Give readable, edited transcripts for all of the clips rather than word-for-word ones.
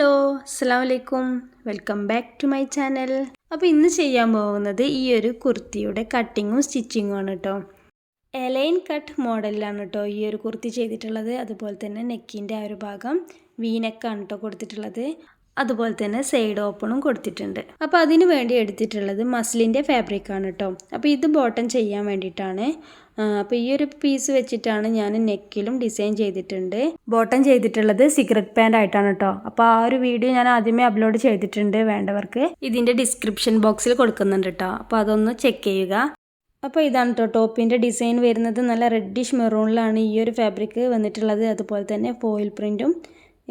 Hello അസ്സലാമു അലൈക്കും welcome back to my channel. അപ്പോൾ ഇന്ന് ചെയ്യാൻ പോകുന്നത് ഈ ഒരു കുർത്തിയുടെ കട്ടിങ്ങും സ്റ്റിച്ചിങ്ങും ആണ് കേട്ടോ. എലൈൻ കട്ട് മോഡലിലാണ് കേട്ടോ ഈ ഒരു കുർത്തി ചെയ്തിട്ടുള്ളത്. അതുപോലെ തന്നെ നെക്കിൻ്റെ ആ ഒരു ഭാഗം വീനെക്കാണ് കേട്ടോ കൊടുത്തിട്ടുള്ളത്. അതുപോലെ തന്നെ സൈഡ് ഓപ്പണും കൊടുത്തിട്ടുണ്ട്. അപ്പോൾ അതിന് വേണ്ടി എടുത്തിട്ടുള്ളത് മസ്ലിൻ്റെ ഫാബ്രിക്കാണ് കേട്ടോ. അപ്പോൾ ഇത് ബോട്ടം ചെയ്യാൻ വേണ്ടിയിട്ടാണ്. അപ്പോൾ ഈ ഒരു പീസ് വെച്ചിട്ടാണ് ഞാൻ നെക്കിലും ഡിസൈൻ ചെയ്തിട്ടുണ്ട്. ബോട്ടം ചെയ്തിട്ടുള്ളത് സിഗരറ്റ് പാൻ്റ് ആയിട്ടാണ് കേട്ടോ. അപ്പോൾ ആ ഒരു വീഡിയോ ഞാൻ ആദ്യമേ അപ്ലോഡ് ചെയ്തിട്ടുണ്ട്. വേണ്ടവർക്ക് ഇതിൻ്റെ ഡിസ്ക്രിപ്ഷൻ ബോക്സിൽ കൊടുക്കുന്നുണ്ട് കേട്ടോ. അപ്പോൾ അതൊന്ന് ചെക്ക് ചെയ്യുക. അപ്പോൾ ഇതാണ് കേട്ടോ ടോപ്പിൻ്റെ ഡിസൈൻ വരുന്നത്. നല്ല റെഡിഷ് മെറൂണിലാണ് ഈ ഒരു ഫാബ്രിക് വന്നിട്ടുള്ളത്. അതുപോലെ തന്നെ ഫോയിൽ പ്രിൻറ്റും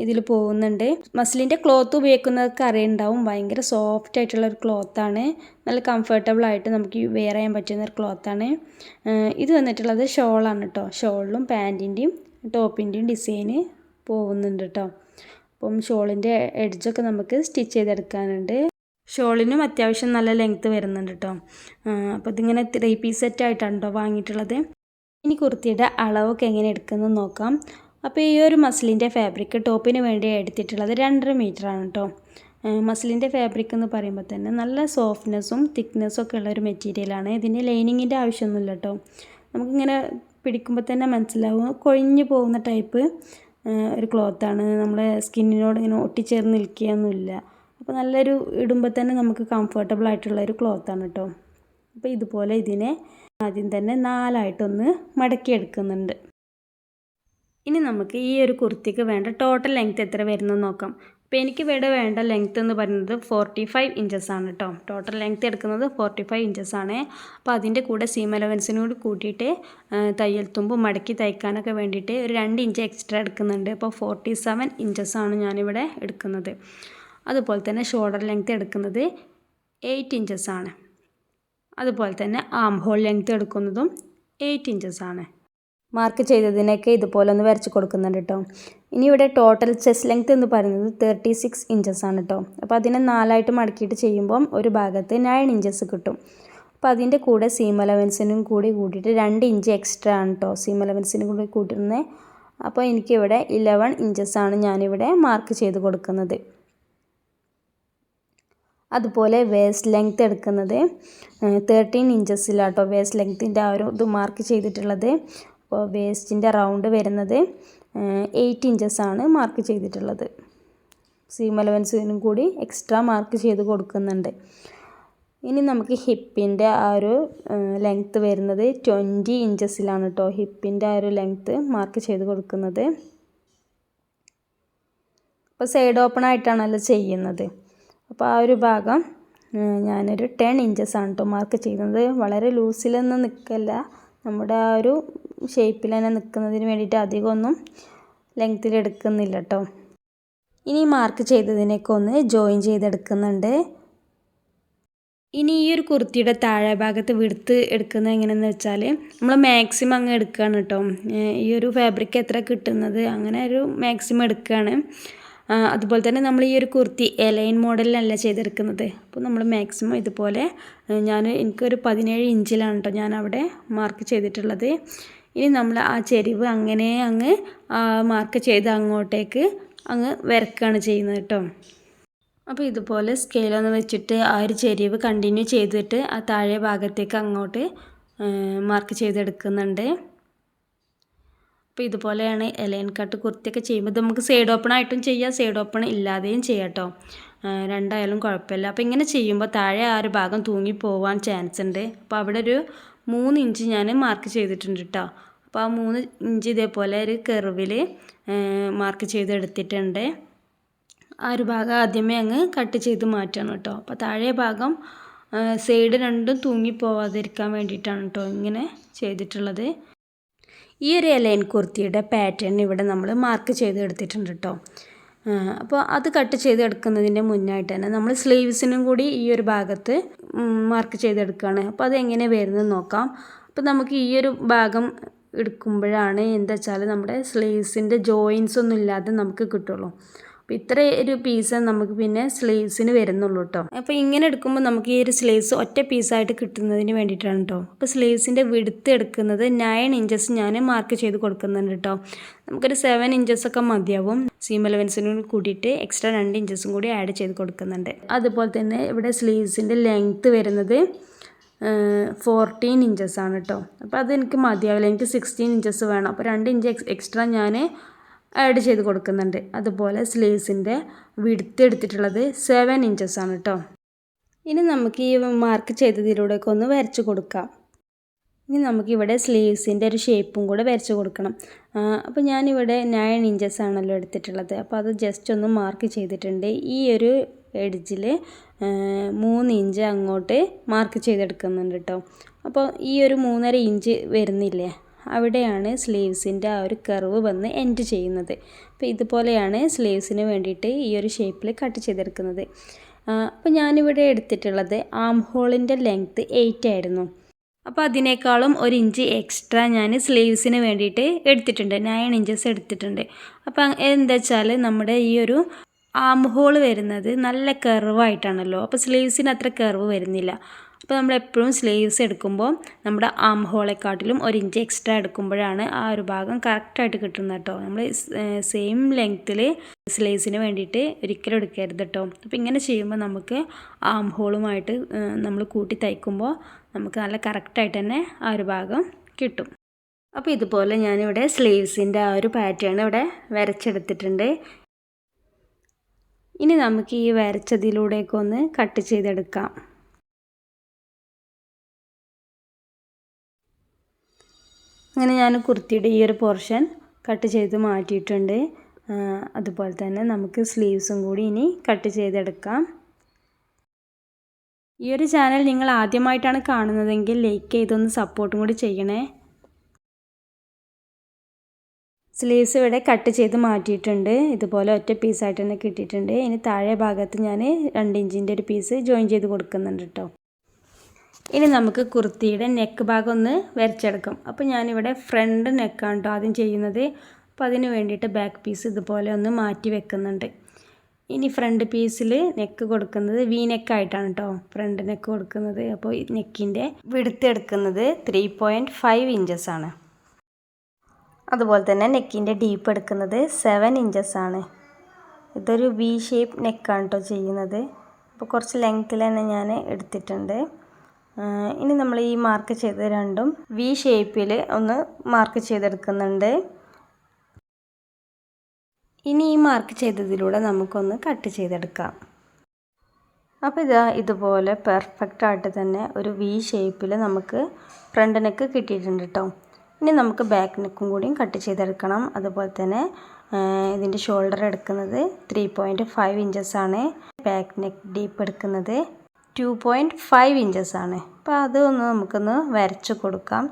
ഇതിൽ പോകുന്നുണ്ട്. മസ്ലിൻ്റെ ക്ലോത്ത് ഉപയോഗിക്കുന്നതൊക്കെ അറിയുണ്ടാവും. ഭയങ്കര സോഫ്റ്റ് ആയിട്ടുള്ള ഒരു ക്ലോത്താണ്. നല്ല കംഫർട്ടബിൾ ആയിട്ട് നമുക്ക് വെയർ ചെയ്യാൻ പറ്റുന്ന ഒരു ക്ലോത്താണ്. ഇത് വന്നിട്ടുള്ളത് ഷോളാണ് കേട്ടോ. ഷോളിലും പാൻറ്റിൻ്റെയും ടോപ്പിൻ്റെയും ഡിസൈന് പോകുന്നുണ്ട് കേട്ടോ. അപ്പം ഷോളിൻ്റെ എഡ്ജൊക്കെ നമുക്ക് സ്റ്റിച്ച് ചെയ്തെടുക്കാനുണ്ട്. ഷോളിനും അത്യാവശ്യം നല്ല ലെങ്ത്ത് വരുന്നുണ്ട് കേട്ടോ. അപ്പോൾ ഇതിങ്ങനെ 3 പീസ് സെറ്റായിട്ടാണ് കേട്ടോ വാങ്ങിയിട്ടുള്ളത്. ഇനി കുർത്തിയുടെ അളവൊക്കെ എങ്ങനെ എടുക്കുന്നത് നോക്കാം. അപ്പോൾ ഈ ഒരു മസ്ലിൻ്റെ ഫാബ്രിക് ടോപ്പിന് വേണ്ടി എടുത്തിട്ടുള്ളത് 2.5 മീറ്ററാണ് കേട്ടോ. മസ്ലിൻ്റെ ഫാബ്രിക് എന്ന് പറയുമ്പോൾ തന്നെ നല്ല സോഫ്റ്റ്നെസ്സും തിക്നെസ്സും ഒക്കെ ഉള്ള ഒരു മെറ്റീരിയലാണ്. ഇതിന് ലൈനിങ്ങിൻ്റെ ആവശ്യമൊന്നുമില്ല കേട്ടോ. നമുക്കിങ്ങനെ പിടിക്കുമ്പോൾ തന്നെ മനസ്സിലാവും. കൊഴിഞ്ഞു പോകുന്ന ടൈപ്പ് ഒരു ക്ലോത്താണ്. നമ്മളെ സ്കിന്നിനോട് ഇങ്ങനെ ഒട്ടിച്ചേർന്ന് നിൽക്കുകയൊന്നുമില്ല. അപ്പോൾ നല്ലൊരു ഇടുമ്പോൾ തന്നെ നമുക്ക് കംഫർട്ടബിൾ ആയിട്ടുള്ള ഒരു ക്ലോത്താണ് കേട്ടോ. അപ്പോൾ ഇതുപോലെ ഇതിനെ ആദ്യം തന്നെ 4ആയിട്ടൊന്ന് മടക്കിയെടുക്കുന്നുണ്ട്. ഇനി നമുക്ക് ഈ ഒരു കുർത്തിക്ക് വേണ്ട ടോട്ടൽ ലെങ്ത്ത് എത്ര വരുന്നത് നോക്കാം. അപ്പോൾ എനിക്ക് ഇവിടെ വേണ്ട ലെങ്ത്ത് എന്ന് പറയുന്നത് 45 ഇഞ്ചസ് ആണ് കേട്ടോ. ടോട്ടൽ ലെങ്ത്ത് എടുക്കുന്നത് 45 ഇഞ്ചസ് ആണ്. അപ്പോൾ അതിൻ്റെ കൂടെ സീം അലവൻസിനോട് കൂട്ടിയിട്ട് തയ്യൽ തുമ്പ് മടക്കി തയ്ക്കാനൊക്കെ വേണ്ടിയിട്ട് ഒരു 2 ഇഞ്ച് എക്സ്ട്രാ എടുക്കുന്നുണ്ട്. അപ്പോൾ 47 ഇഞ്ചസ് ആണ് ഞാനിവിടെ എടുക്കുന്നത്. അതുപോലെ തന്നെ ഷോൾഡർ ലെങ്ത്ത് എടുക്കുന്നത് 8 ഇഞ്ചസ് ആണ്. അതുപോലെ തന്നെ ആം ഹോൾ ലെങ്ത്ത് എടുക്കുന്നതും 8 ഇഞ്ചസ് ആണ്. മാർക്ക് ചെയ്തതിനൊക്കെ ഇതുപോലെ ഒന്ന് വരച്ച് കൊടുക്കുന്നുണ്ട് കേട്ടോ. ഇനി ഇവിടെ ടോട്ടൽ ചെസ്റ്റ് ലെങ്ത്ത് എന്ന് പറയുന്നത് 36 ഇഞ്ചസ് ആണ് കേട്ടോ. അപ്പോൾ അതിനെ 4ആയിട്ട് മടക്കിയിട്ട് ചെയ്യുമ്പം ഒരു ഭാഗത്ത് 9 ഇഞ്ചസ് കിട്ടും. അപ്പോൾ അതിൻ്റെ കൂടെ സീം അലവൻസിനും കൂടി കൂട്ടിയിട്ട് 2 ഇഞ്ച് എക്സ്ട്രാ ആണ് കേട്ടോ സീം അലവൻസിനും കൂടി കൂട്ടുന്നത്. അപ്പോൾ എനിക്കിവിടെ 11 ഇഞ്ചസ് ആണ് ഞാനിവിടെ മാർക്ക് ചെയ്ത് കൊടുക്കുന്നത്. അതുപോലെ വേസ്റ്റ് ലെങ്ത്ത് എടുക്കുന്നത് 13 ഇഞ്ചസിലാട്ടോ വേസ്റ്റ് ലെങ്ത്തിൻ്റെ ആ ഒരു ഇത് മാർക്ക് ചെയ്തിട്ടുള്ളത്. അപ്പോൾ വേസ്റ്റിൻ്റെ റൗണ്ട് വരുന്നത് 8 ഇഞ്ചസ് ആണ് മാർക്ക് ചെയ്തിട്ടുള്ളത്. സീം അലവൻസിനും കൂടി എക്സ്ട്രാ മാർക്ക് ചെയ്ത് കൊടുക്കുന്നുണ്ട്. ഇനി നമുക്ക് ഹിപ്പിൻ്റെ ആ ഒരു ലെങ്ത്ത് വരുന്നത് 20 ഇഞ്ചസിലാണ് കേട്ടോ. ഹിപ്പിൻ്റെ ആ ഒരു ലെങ്ത്ത് മാർക്ക് ചെയ്ത് കൊടുക്കുന്നത്. അപ്പോൾ സൈഡ് ഓപ്പൺ ആയിട്ടാണല്ലോ ചെയ്യുന്നത്. അപ്പോൾ ആ ഒരു ഭാഗം ഞാനൊരു 10 ഇഞ്ചസ് ആണ് കേട്ടോ മാർക്ക് ചെയ്യുന്നത്. വളരെ ലൂസിലൊന്നും നിൽക്കില്ല. നമ്മുടെ ആ ഒരു ഷേപ്പിൽ തന്നെ നിൽക്കുന്നതിന് വേണ്ടിയിട്ട് അധികമൊന്നും ലെങ്ത്തിൽ എടുക്കുന്നില്ല കേട്ടോ. ഇനി മാർക്ക് ചെയ്തതിനൊക്കെ ഒന്ന് ജോയിൻ ചെയ്തെടുക്കുന്നുണ്ട്. ഇനി ഈ ഒരു കുർത്തിയുടെ താഴെ ഭാഗത്ത് വിടുത്ത് എടുക്കുന്നത് എങ്ങനെയെന്ന് വെച്ചാൽ നമ്മൾ മാക്സിമം അങ്ങ് എടുക്കുകയാണ് കേട്ടോ. ഈ ഒരു ഫാബ്രിക് എത്ര കിട്ടുന്നത് അങ്ങനെ ഒരു മാക്സിമം എടുക്കുകയാണ്. അതുപോലെ തന്നെ നമ്മൾ ഈ ഒരു കുർത്തി എലൈൻ മോഡലിലല്ല ചെയ്തെടുക്കുന്നത്. അപ്പോൾ നമ്മൾ മാക്സിമം ഇതുപോലെ എനിക്കൊരു 17 ഇഞ്ചിലാണ് കേട്ടോ ഞാൻ അവിടെ മാർക്ക് ചെയ്തിട്ടുള്ളത്. ഇനി നമ്മൾ ആ ചെരിവ് അങ്ങനെ അങ്ങ് മാർക്ക് ചെയ്ത് അങ്ങോട്ടേക്ക് അങ്ങ് വരക്കുകയാണ് ചെയ്യുന്നത് കേട്ടോ. അപ്പോൾ ഇതുപോലെ സ്കെയിലൊന്ന് വെച്ചിട്ട് ആ ഒരു ചെരിവ് കണ്ടിന്യൂ ചെയ്തിട്ട് ആ താഴെ ഭാഗത്തേക്ക് അങ്ങോട്ട് മാർക്ക് ചെയ്തെടുക്കുന്നുണ്ട്. അപ്പോൾ ഇതുപോലെയാണ് എലൈൻ കട്ട് കുർത്തിയൊക്കെ ചെയ്യുമ്പോൾ നമുക്ക് സൈഡ് ഓപ്പൺ ആയിട്ടും ചെയ്യാം, സൈഡ് ഓപ്പൺ ഇല്ലാതെയും ചെയ്യാം കേട്ടോ. രണ്ടായാലും കുഴപ്പമില്ല. അപ്പോൾ ഇങ്ങനെ ചെയ്യുമ്പോൾ താഴെ ആ ഒരു ഭാഗം തൂങ്ങി പോകാൻ ചാൻസ് ഉണ്ട്. അപ്പോൾ അവിടെ ഒരു 3 ഇഞ്ച് ഞാൻ മാർക്ക് ചെയ്തിട്ടുണ്ട് കേട്ടോ. അപ്പോൾ ആ 3 ഇഞ്ച് ഇതേപോലെ ഒരു കർവിൽ മാർക്ക് ചെയ്തെടുത്തിട്ടുണ്ട്. ആ ഒരു ഭാഗം ആദ്യമേ അങ്ങ് കട്ട് ചെയ്ത് മാറ്റണം കേട്ടോ. അപ്പോൾ താഴെ ഭാഗം സൈഡ് രണ്ടും തൂങ്ങി പോവാതിരിക്കാൻ വേണ്ടിയിട്ടാണ് കേട്ടോ ഇങ്ങനെ ചെയ്തിട്ടുള്ളത്. ഈ ഒരു എലൈൻ കുർത്തിയുടെ പാറ്റേൺ ഇവിടെ നമ്മൾ മാർക്ക് ചെയ്ത് എടുത്തിട്ടുണ്ട് കേട്ടോ. അപ്പോൾ അത് കട്ട് ചെയ്തെടുക്കുന്നതിൻ്റെ മുന്നായിട്ട് തന്നെ നമ്മൾ സ്ലീവ്സിനും കൂടി ഈ ഒരു ഭാഗത്ത് മാർക്ക് ചെയ്തെടുക്കുകയാണ്. അപ്പോൾ അത് എങ്ങനെ വരുന്നത് നോക്കാം. അപ്പോൾ നമുക്ക് ഈ ഒരു ഭാഗം എടുക്കുമ്പോഴാണ് എന്താ വെച്ചാൽ നമ്മുടെ സ്ലീവ്സിൻ്റെ ജോയിൻസ് ഒന്നും ഇല്ലാതെ നമുക്ക് കിട്ടുള്ളൂ. അപ്പോൾ ഇത്ര ഒരു പീസ് നമുക്ക് പിന്നെ സ്ലീവ്സിന് വരുന്നുള്ളൂ കേട്ടോ. അപ്പോൾ ഇങ്ങനെ എടുക്കുമ്പോൾ നമുക്ക് ഈ ഒരു സ്ലീവ്സ് ഒറ്റ പീസായിട്ട് കിട്ടുന്നതിന് വേണ്ടിയിട്ടാണ് കേട്ടോ. അപ്പോൾ സ്ലീവ്സിൻ്റെ വിഡ്ത്ത് എടുക്കുന്നത് 9 ഇഞ്ചസ് ഞാൻ മാർക്ക് ചെയ്ത് കൊടുക്കുന്നുണ്ട് കേട്ടോ. നമുക്കൊരു 7 ഇഞ്ചസൊക്കെ മതിയാവും. സീം അലവൻസിനോട് കൂടിയിട്ട് എക്സ്ട്രാ 2 ഇഞ്ചസും കൂടി ആഡ് ചെയ്ത് കൊടുക്കുന്നുണ്ട്. അതുപോലെ തന്നെ ഇവിടെ സ്ലീവ്സിൻ്റെ ലെങ്ത്ത് വരുന്നത് 14 ഇഞ്ചസ് ആണ് കേട്ടോ. അപ്പോൾ അതെനിക്ക് മതിയാവില്ല, എനിക്ക് 16 ഇഞ്ചസ് വേണം. അപ്പോൾ 2 ഇഞ്ച് എക്സ്ട്രാ ഞാൻ ആഡ് ചെയ്ത് കൊടുക്കുന്നുണ്ട്. അതുപോലെ സ്ലീവ്സിൻ്റെ വിഡ്ത്ത് എടുത്തിട്ടുള്ളത് 7 ഇഞ്ചസ് ആണ് കേട്ടോ. ഇനി നമുക്ക് ഈ മാർക്ക് ചെയ്തതിലൂടെയൊക്കെ ഒന്ന് വരച്ച് കൊടുക്കാം. ഇനി നമുക്കിവിടെ സ്ലീവ്സിൻ്റെ ഒരു ഷേപ്പും കൂടെ വരച്ച് കൊടുക്കണം. അപ്പോൾ ഞാനിവിടെ 9 ഇഞ്ചസ് ആണല്ലോ എടുത്തിട്ടുള്ളത്. അപ്പോൾ അത് ജസ്റ്റ് ഒന്ന് മാർക്ക് ചെയ്തിട്ടുണ്ട്. ഈ ഒരു എഡ്ജിൽ 3 ഇഞ്ച് അങ്ങോട്ട് മാർക്ക് ചെയ്തെടുക്കുന്നുണ്ട് കേട്ടോ. അപ്പോൾ ഈ ഒരു 3.5 ഇഞ്ച് വരുന്നില്ലേ, അവിടെയാണ് സ്ലീവ്സിൻ്റെ ആ ഒരു കർവ് വന്ന് എൻഡ് ചെയ്യുന്നത്. അപ്പോൾ ഇതുപോലെയാണ് സ്ലീവ്സിന് വേണ്ടിയിട്ട് ഈ ഒരു ഷേപ്പിൽ കട്ട് ചെയ്തെടുക്കുന്നത്. അപ്പോൾ ഞാനിവിടെ എടുത്തിട്ടുള്ളത് ആം ഹോളിൻ്റെ ലെങ്ത്ത് 8 ആയിരുന്നു. അപ്പോൾ അതിനേക്കാളും 1 ഇഞ്ച് എക്സ്ട്രാ ഞാൻ സ്ലീവ്സിന് വേണ്ടിയിട്ട് എടുത്തിട്ടുണ്ട്, 9 ഇഞ്ചസ് എടുത്തിട്ടുണ്ട്. അപ്പോൾ എന്താ വെച്ചാൽ നമ്മുടെ ഈ ഒരു ആം ഹോൾ വരുന്നത് നല്ല കർവായിട്ടാണല്ലോ. അപ്പോൾ സ്ലീവ്സിന് അത്ര കർവ് വരുന്നില്ല. അപ്പോൾ നമ്മളെപ്പോഴും സ്ലീവ്സ് എടുക്കുമ്പോൾ നമ്മുടെ ആം ഹോളെക്കാട്ടിലും 1 ഇഞ്ച് എക്സ്ട്രാ എടുക്കുമ്പോഴാണ് ആ ഒരു ഭാഗം കറക്റ്റായിട്ട് കിട്ടുന്നത് കേട്ടോ. നമ്മൾ സെയിം ലെങ്ത്തിൽ സ്ലീവ്സിന് വേണ്ടിയിട്ട് ഒരിക്കലും എടുക്കരുത് കേട്ടോ. അപ്പോൾ ഇങ്ങനെ ചെയ്യുമ്പോൾ നമുക്ക് ആം ഹോളുമായിട്ട് നമ്മൾ കൂട്ടി തയ്ക്കുമ്പോൾ നമുക്ക് നല്ല കറക്റ്റായിട്ട് തന്നെ ആ ഒരു ഭാഗം കിട്ടും. അപ്പോൾ ഇതുപോലെ ഞാനിവിടെ സ്ലീവ്സിൻ്റെ ആ ഒരു പാറ്റേൺ ഇവിടെ വരച്ചെടുത്തിട്ടുണ്ട്. ഇനി നമുക്ക് ഈ വരച്ചതിലൂടെയൊക്കെ ഒന്ന് കട്ട് ചെയ്തെടുക്കാം. അങ്ങനെ ഞാൻ കുർത്തിയുടെ ഈ ഒരു പോർഷൻ കട്ട് ചെയ്ത് മാറ്റിയിട്ടുണ്ട്. അതുപോലെ തന്നെ നമുക്ക് സ്ലീവ്സും കൂടി ഇനി കട്ട് ചെയ്തെടുക്കാം. ഈ ഒരു ചാനൽ നിങ്ങൾ ആദ്യമായിട്ടാണ് കാണുന്നതെങ്കിൽ ലൈക്ക് ചെയ്തൊന്ന് സപ്പോർട്ടും കൂടി ചെയ്യണേ. സ്ലീവ്സ് ഇവിടെ കട്ട് ചെയ്ത് മാറ്റിയിട്ടുണ്ട്. ഇതുപോലെ ഒറ്റ പീസായിട്ട് തന്നെ കിട്ടിയിട്ടുണ്ട്. ഇനി താഴെ ഭാഗത്ത് ഞാൻ 2 ഇഞ്ചിൻ്റെ ഒരു പീസ് ജോയിൻ ചെയ്ത് കൊടുക്കുന്നുണ്ട് കേട്ടോ. ഇനി നമുക്ക് കുർത്തിയുടെ നെക്ക് ഭാഗം ഒന്ന് വരച്ചെടുക്കാം. അപ്പോൾ ഞാനിവിടെ ഫ്രണ്ട് നെക്കാണ് കേട്ടോ ആദ്യം ചെയ്യുന്നത്. അപ്പോൾ അതിന് വേണ്ടിയിട്ട് ബാക്ക് പീസ് ഇതുപോലെ ഒന്ന് മാറ്റി വെക്കുന്നുണ്ട്. ഇനി ഫ്രണ്ട് പീസിൽ നെക്ക് കൊടുക്കുന്നത് വി നെക്കായിട്ടാണ് കേട്ടോ ഫ്രണ്ട് നെക്ക് കൊടുക്കുന്നത്. അപ്പോൾ ഈ നെക്കിൻ്റെ വിഡ്ത്ത് എടുക്കുന്നത് 3.5 ഇഞ്ചസ് ആണ്. അതുപോലെ തന്നെ നെക്കിൻ്റെ ഡീപ്പ് എടുക്കുന്നത് 7 ഇഞ്ചസ് ആണ്. ഇതൊരു വി ഷേപ്പ് നെക്കാണ് കേട്ടോ ചെയ്യുന്നത്. അപ്പോൾ കുറച്ച് ലെങ്ത്തിൽ തന്നെ ഞാൻ എടുത്തിട്ടുണ്ട്. ഇനി നമ്മൾ ഈ മാർക്ക് ചെയ്ത രണ്ടും വി ഷേപ്പിൽ ഒന്ന് മാർക്ക് ചെയ്തെടുക്കുന്നുണ്ട്. ഇനി ഈ മാർക്ക് ചെയ്തതിലൂടെ നമുക്കൊന്ന് കട്ട് ചെയ്തെടുക്കാം. അപ്പോൾ ഇതുപോലെ പെർഫെക്റ്റ് ആയിട്ട് തന്നെ ഒരു വി ഷേപ്പിൽ നമുക്ക് ഫ്രണ്ട് നെക്ക് കിട്ടിയിട്ടുണ്ട് കേട്ടോ. ഇനി നമുക്ക് ബാക്ക് നെക്കും കൂടിയും കട്ട് ചെയ്തെടുക്കണം. അതുപോലെ തന്നെ ഇതിൻ്റെ ഷോൾഡർ എടുക്കുന്നത് 3.5 ഇഞ്ചസ് ആണ്. ബാക്ക് നെക്ക് ഡീപ്പ് എടുക്കുന്നത് 2.5 ഇഞ്ചസ് ആണ്. അപ്പോൾ അതൊന്ന് നമുക്കൊന്ന് വരച്ച് കൊടുക്കാം.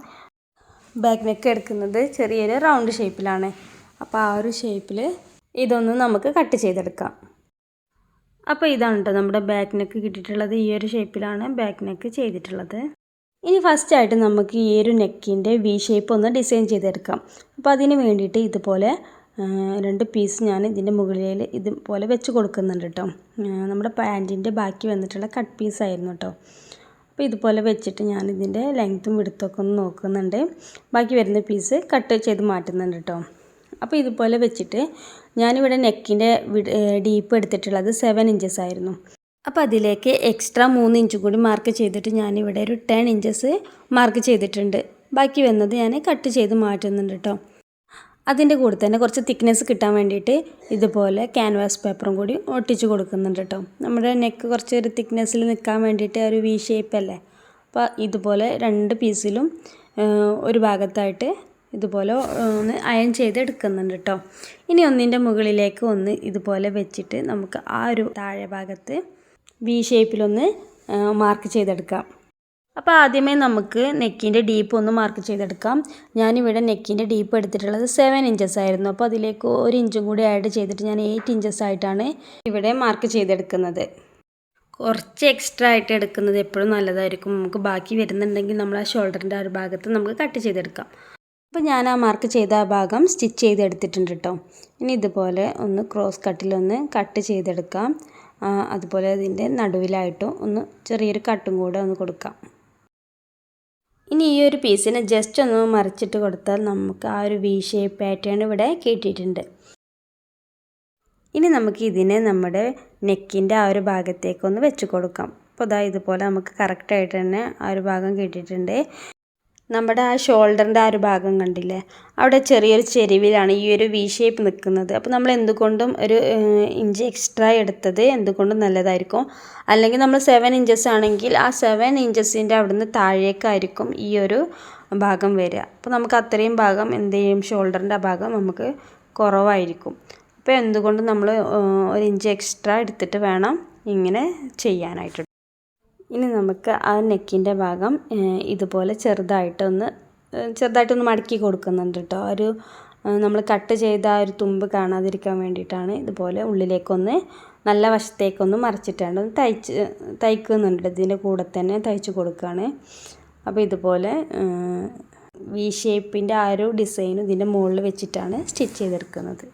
ബാക്ക് നെക്ക് എടുക്കുന്നത് ചെറിയൊരു റൗണ്ട് ഷേപ്പിലാണ്. അപ്പോൾ ആ ഒരു ഷേപ്പിൽ ഇതൊന്ന് നമുക്ക് കട്ട് ചെയ്തെടുക്കാം. അപ്പോൾ ഇതാണ് കേട്ടോ നമ്മുടെ ബാക്ക് നെക്ക് കിട്ടിയിട്ടുള്ളത്. ഈ ഒരു ഷേപ്പിലാണ് ബാക്ക് നെക്ക് ചെയ്തിട്ടുള്ളത്. ഇനി ഫസ്റ്റായിട്ട് നമുക്ക് ഈ ഒരു നെക്കിൻ്റെ വി ഷേപ്പ് ഒന്ന് ഡിസൈൻ ചെയ്തെടുക്കാം. അപ്പോൾ അതിന് വേണ്ടിയിട്ട് ഇതുപോലെ 2 പീസ് ഞാൻ ഇതിൻ്റെ മുകളിൽ ഇതുപോലെ വെച്ച് കൊടുക്കുന്നുണ്ട് കേട്ടോ. നമ്മുടെ പാൻറ്റിൻ്റെ ബാക്കി വന്നിട്ടുള്ള കട്ട് പീസായിരുന്നു കേട്ടോ. അപ്പോൾ ഇതുപോലെ വെച്ചിട്ട് ഞാൻ ഇതിൻ്റെ ലെങ്ത്തും വിഡ്ത്തും ഒന്ന് നോക്കുന്നുണ്ട്. ബാക്കി വരുന്ന പീസ് കട്ട് ചെയ്ത് മാറ്റുന്നുണ്ട് കേട്ടോ. അപ്പോൾ ഇതുപോലെ വെച്ചിട്ട് ഞാനിവിടെ നെക്കിൻ്റെ ഡീപ്പ് എടുത്തിട്ടുള്ളത് 7 ഇഞ്ചസ് ആയിരുന്നു. അപ്പോൾ അതിലേക്ക് എക്സ്ട്രാ 3 ഇഞ്ച് കൂടി മാർക്ക് ചെയ്തിട്ട് ഞാനിവിടെ ഒരു 10 ഇഞ്ചസ് മാർക്ക് ചെയ്തിട്ടുണ്ട്. ബാക്കി വന്നത് ഞാൻ കട്ട് ചെയ്ത് മാറ്റുന്നുണ്ട് കേട്ടോ. അതിൻ്റെ കൂടെ തന്നെ കുറച്ച് തിക്നെസ് കിട്ടാൻ വേണ്ടിയിട്ട് ഇതുപോലെ ക്യാൻവാസ് പേപ്പറും കൂടി ഒട്ടിച്ച് കൊടുക്കുന്നുണ്ട് കേട്ടോ. നമ്മുടെ നെക്ക് കുറച്ച് ഒരു തിക്നെസ്സിൽ നിൽക്കാൻ വേണ്ടിയിട്ട് ഒരു വി ഷേപ്പ് അല്ലേ. അപ്പോൾ ഇതുപോലെ 2 പീസിലും ഒരു ഭാഗത്തായിട്ട് ഇതുപോലെ ഒന്ന് അയൺ ചെയ്ത് എടുക്കുന്നുണ്ട് കേട്ടോ. ഇനി ഒന്നിൻ്റെ മുകളിലേക്ക് ഒന്ന് ഇതുപോലെ വെച്ചിട്ട് നമുക്ക് ആ ഒരു താഴെ ഭാഗത്ത് വി ഷേപ്പിലൊന്ന് മാർക്ക് ചെയ്തെടുക്കാം. അപ്പോൾ ആദ്യമേ നമുക്ക് നെക്കിൻ്റെ ഡീപ്പ് ഒന്ന് മാർക്ക് ചെയ്തെടുക്കാം. ഞാനിവിടെ നെക്കിൻ്റെ ഡീപ്പ് എടുത്തിട്ടുള്ളത് 7 ഇഞ്ചസ് ആയിരുന്നു. അപ്പോൾ അതിലേക്ക് 1 ഇഞ്ചും കൂടി ആഡ് ചെയ്തിട്ട് ഞാൻ 8 ഇഞ്ചസ് ആയിട്ടാണ് ഇവിടെ മാർക്ക് ചെയ്തെടുക്കുന്നത്. കുറച്ച് എക്സ്ട്രാ ആയിട്ട് എടുക്കുന്നത് എപ്പോഴും നല്ലതായിരിക്കും. നമുക്ക് ബാക്കി വരുന്നുണ്ടെങ്കിൽ നമ്മൾ ആ ഷോൾഡറിൻ്റെ ആ ഒരു ഭാഗത്ത് നമുക്ക് കട്ട് ചെയ്തെടുക്കാം. അപ്പോൾ ഞാൻ ആ മാർക്ക് ചെയ്ത ആ ഭാഗം സ്റ്റിച്ച് ചെയ്തെടുത്തിട്ടുണ്ട് കേട്ടോ. ഇനി ഇതുപോലെ ഒന്ന് ക്രോസ് കട്ടിലൊന്ന് കട്ട് ചെയ്തെടുക്കാം. അതുപോലെ ഇതിൻ്റെ നടുവിലായിട്ടും ഒന്ന് ചെറിയൊരു കട്ടും കൂടെ ഒന്ന് കൊടുക്കാം. ഇനി ഈ ഒരു പീസിനെ ജസ്റ്റ് ഒന്ന് മറിച്ചിട്ട് കൊടുത്താൽ നമുക്ക് ആ ഒരു വി ഷേപ്പ് പാറ്റേൺ ഇവിടെ കിട്ടിയിട്ടുണ്ട്. ഇനി നമുക്ക് ഇതിനെ നമ്മുടെ നെക്കിൻ്റെ ആ ഒരു ഭാഗത്തേക്കൊന്ന് വെച്ച് കൊടുക്കാം. അപ്പോൾ ഇതാ ഇതുപോലെ നമുക്ക് കറക്റ്റായിട്ട് തന്നെ ആ ഒരു ഭാഗം കിട്ടിയിട്ടുണ്ട്. നമ്മുടെ ആ ഷോൾഡറിൻ്റെ ആ ഒരു ഭാഗം കണ്ടില്ലേ, അവിടെ ചെറിയൊരു ചെരിവിലാണ് ഈ ഒരു വി ഷേപ്പ് നിൽക്കുന്നത്. അപ്പോൾ നമ്മൾ എന്തുകൊണ്ടും ഒരു ഇഞ്ച് എക്സ്ട്രാ എടുത്തത് എന്തുകൊണ്ടും നല്ലതായിരിക്കും. അല്ലെങ്കിൽ നമ്മൾ 7 ഇഞ്ചസ് ആണെങ്കിൽ ആ 7 ഇഞ്ചസിൻ്റെ അവിടുന്ന് താഴേക്കായിരിക്കും ഈ ഒരു ഭാഗം വരിക. അപ്പോൾ നമുക്ക് അത്രയും ഭാഗം എന്ത് ചെയ്യും, ഷോൾഡറിൻ്റെ ആ ഭാഗം നമുക്ക് കുറവായിരിക്കും. അപ്പോൾ എന്തുകൊണ്ടും നമ്മൾ 1 ഇഞ്ച് എക്സ്ട്രാ എടുത്തിട്ട് വേണം ഇങ്ങനെ ചെയ്യാനായിട്ട്. ഇനി നമുക്ക് ആ നെക്കിൻ്റെ ഭാഗം ഇതുപോലെ ചെറുതായിട്ടൊന്ന് മടക്കി കൊടുക്കുന്നുണ്ട് കേട്ടോ. ഒരു നമ്മൾ കട്ട് ചെയ്ത ആ ഒരു തുമ്പ് കാണാതിരിക്കാൻ വേണ്ടിയിട്ടാണ് ഇതുപോലെ ഉള്ളിലേക്കൊന്ന് നല്ല വശത്തേക്കൊന്ന് മറിച്ചിട്ടാണ് തയ്ക്കുന്നുണ്ട്. ഇതിൻ്റെ കൂടെ തന്നെ തയ്ച്ച് കൊടുക്കുകയാണ്. അപ്പോൾ ഇതുപോലെ വി ഷേപ്പിൻ്റെ ആ ഒരു ഡിസൈൻ ഇതിൻ്റെ മുകളിൽ വെച്ചിട്ടാണ് സ്റ്റിച്ച് ചെയ്തെടുക്കുന്നത്.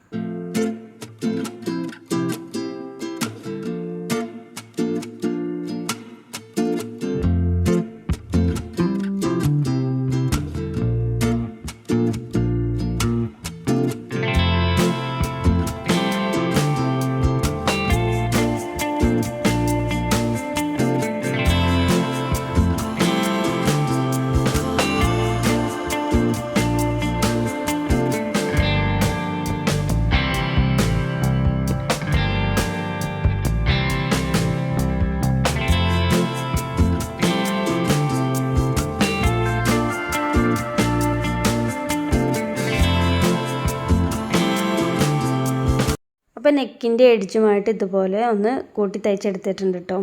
അപ്പോൾ നെക്കിൻ്റെ എഡ്ജുമായിട്ട് ഇതുപോലെ ഒന്ന് കൂട്ടി തയ്ച്ചെടുത്തിട്ടുണ്ട് കേട്ടോ.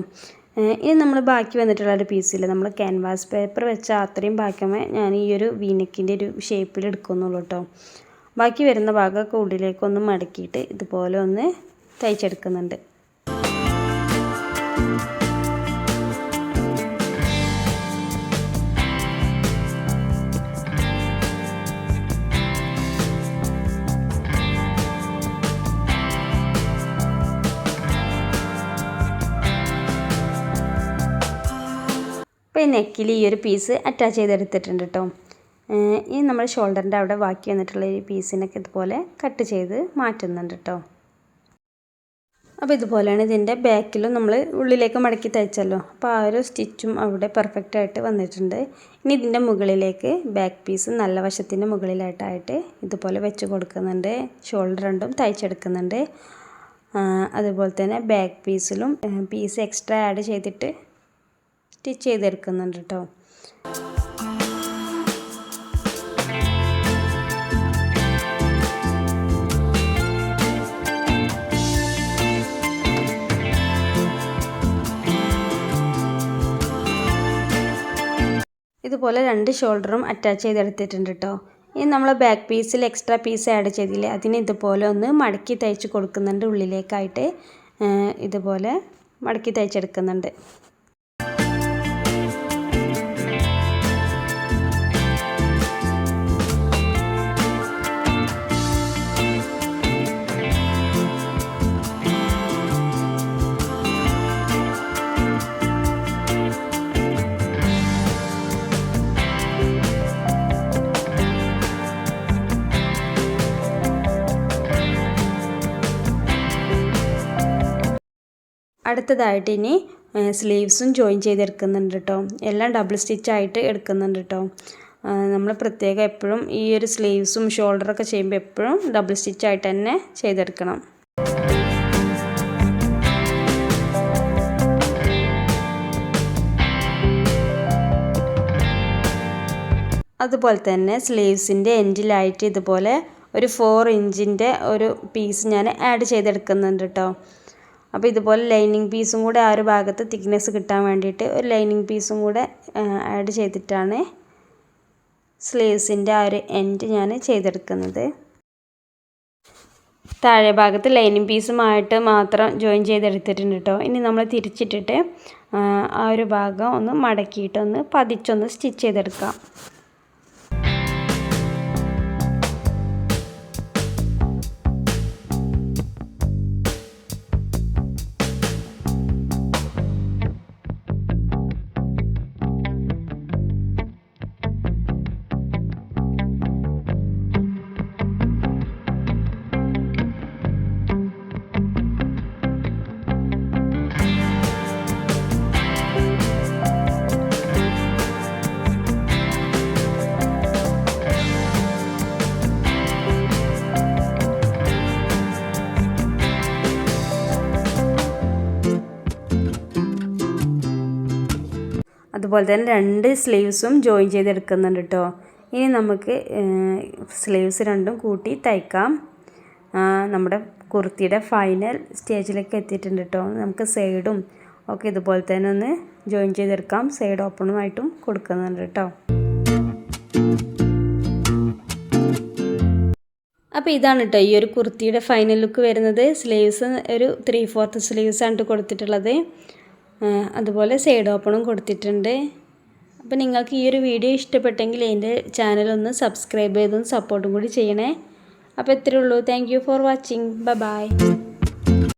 ഇനി നമ്മൾ ബാക്കി വന്നിട്ടുള്ള ഒരു പീസിൽ നമ്മൾ ക്യാൻവാസ് പേപ്പർ വെച്ച അത്രയും ബാക്കിയുമേ ഞാൻ ഈ ഒരു വി നെക്കിൻ്റെ ഒരു ഷേപ്പിൽ എടുക്കുന്നുള്ളൂ കേട്ടോ. ബാക്കി വരുന്ന ഭാഗമൊക്കെ ഉള്ളിലേക്കൊന്ന് മടക്കിയിട്ട് ഇതുപോലെ ഒന്ന് തയ്ച്ചെടുക്കുന്നുണ്ട്. അപ്പോൾ ഈ നെക്കിൽ ഈ ഒരു പീസ് അറ്റാച്ച് ചെയ്തെടുത്തിട്ടുണ്ട് കേട്ടോ. ഇനി നമ്മൾ ഷോൾഡറിൻ്റെ അവിടെ ബാക്കി വന്നിട്ടുള്ള ഈ പീസിനൊക്കെ ഇതുപോലെ കട്ട് ചെയ്ത് മാറ്റുന്നുണ്ട് കേട്ടോ. അപ്പോൾ ഇതുപോലെയാണ് ഇതിൻ്റെ ബാക്കിലും നമ്മൾ ഉള്ളിലേക്ക് മടക്കി തയ്ച്ചല്ലോ. അപ്പോൾ ആ ഒരു സ്റ്റിച്ചും അവിടെ പെർഫെക്റ്റായിട്ട് വന്നിട്ടുണ്ട്. ഇനി ഇതിൻ്റെ മുകളിലേക്ക് ബാക്ക് പീസ് നല്ല വശത്തിൻ്റെ മുകളിലായിട്ടായിട്ട് ഇതുപോലെ വെച്ച് കൊടുക്കുന്നുണ്ട്. ഷോൾഡർ രണ്ടും തയ്ച്ചെടുക്കുന്നുണ്ട്. അതുപോലെ തന്നെ ബാക്ക് പീസിലും പീസ് എക്സ്ട്രാ ആഡ് ചെയ്തിട്ട് സ്റ്റിച്ച് ചെയ്തെടുക്കുന്നുണ്ട് കേട്ടോ. ഇതുപോലെ 2 ഷോൾഡറും അറ്റാച്ച് ചെയ്തെടുത്തിട്ടുണ്ട് കേട്ടോ. ഇനി നമ്മൾ ബാക്ക് പീസിൽ എക്സ്ട്രാ പീസ് ആഡ് ചെയ്തില്ലേ, അതിന് ഇതുപോലെ ഒന്ന് മടക്കി തയ്ച്ച് കൊടുക്കുന്നുണ്ട്. ഉള്ളിലേക്കായിട്ട് ഇതുപോലെ മടക്കി തയ്ച്ചെടുക്കുന്നുണ്ട്. അടുത്തതായിട്ട് ഇനി സ്ലീവ്സും ജോയിൻ ചെയ്തെടുക്കുന്നുണ്ട് കേട്ടോ. എല്ലാം ഡബിൾ സ്റ്റിച്ചായിട്ട് എടുക്കുന്നുണ്ട് കേട്ടോ. നമ്മൾ പ്രത്യേകം എപ്പോഴും ഈ ഒരു സ്ലീവ്സും ഷോൾഡറൊക്കെ ചെയ്യുമ്പോൾ എപ്പോഴും ഡബിൾ സ്റ്റിച്ചായിട്ട് തന്നെ ചെയ്തെടുക്കണം. അതുപോലെ തന്നെ സ്ലീവ്സിൻ്റെ എൻഡിലായിട്ട് ഇതുപോലെ ഒരു 4 ഇഞ്ചിൻ്റെ ഒരു പീസ് ഞാൻ ആഡ് ചെയ്തെടുക്കുന്നുണ്ട് കേട്ടോ. അപ്പോൾ ഇതുപോലെ ലൈനിങ് പീസും കൂടെ ആ ഒരു ഭാഗത്ത് തിക്നെസ് കിട്ടാൻ വേണ്ടിയിട്ട് ഒരു ലൈനിങ് പീസും കൂടെ ആഡ് ചെയ്തിട്ടാണ് സ്ലീവ്സിൻ്റെ ആ ഒരു എൻഡ് ഞാൻ ചെയ്തെടുക്കുന്നത്. താഴെ ഭാഗത്ത് ലൈനിങ് പീസുമായിട്ട് മാത്രം ജോയിൻ ചെയ്തെടുത്തിട്ടുണ്ട് കേട്ടോ. ഇനി നമ്മൾ തിരിച്ചിട്ടിട്ട് ആ ഒരു ഭാഗം ഒന്ന് മടക്കിയിട്ടൊന്ന് പതിച്ചൊന്ന് സ്റ്റിച്ച് ചെയ്തെടുക്കാം. അതുപോലെ തന്നെ 2 സ്ലീവ്സും ജോയിൻ ചെയ്തെടുക്കുന്നുണ്ട് കേട്ടോ. ഇനി നമുക്ക് സ്ലീവ്സ് രണ്ടും കൂട്ടി തയ്ക്കാം. നമ്മുടെ കുർത്തിയുടെ ഫൈനൽ സ്റ്റേജിലേക്ക് എത്തിയിട്ടുണ്ട് കേട്ടോ. നമുക്ക് സൈഡും ഒക്കെ ഇതുപോലെ തന്നെ ഒന്ന് ജോയിൻ ചെയ്തെടുക്കാം. സൈഡ് ഓപ്പണുമായിട്ടും കൊടുക്കുന്നുണ്ട് കേട്ടോ. അപ്പോൾ ഇതാണ് കേട്ടോ ഈ ഒരു കുർത്തിയുടെ ഫൈനൽ ലുക്ക് വരുന്നത്. സ്ലീവ്സ് ഒരു 3/4 സ്ലീവ്സ് ആണ് കൊടുത്തിട്ടുള്ളത്. അതുപോലെ സൈഡ് ഓപ്പണും കൊടുത്തിട്ടുണ്ട്. അപ്പോൾ നിങ്ങൾക്ക് ഈ ഒരു വീഡിയോ ഇഷ്ടപ്പെട്ടെങ്കിൽ എൻ്റെ ചാനലൊന്ന് സബ്സ്ക്രൈബ് ചെയ്തും സപ്പോർട്ടും കൂടി ചെയ്യണേ. അപ്പോൾ ഇത്രയേ ഉള്ളൂ. Thank you for watching. By.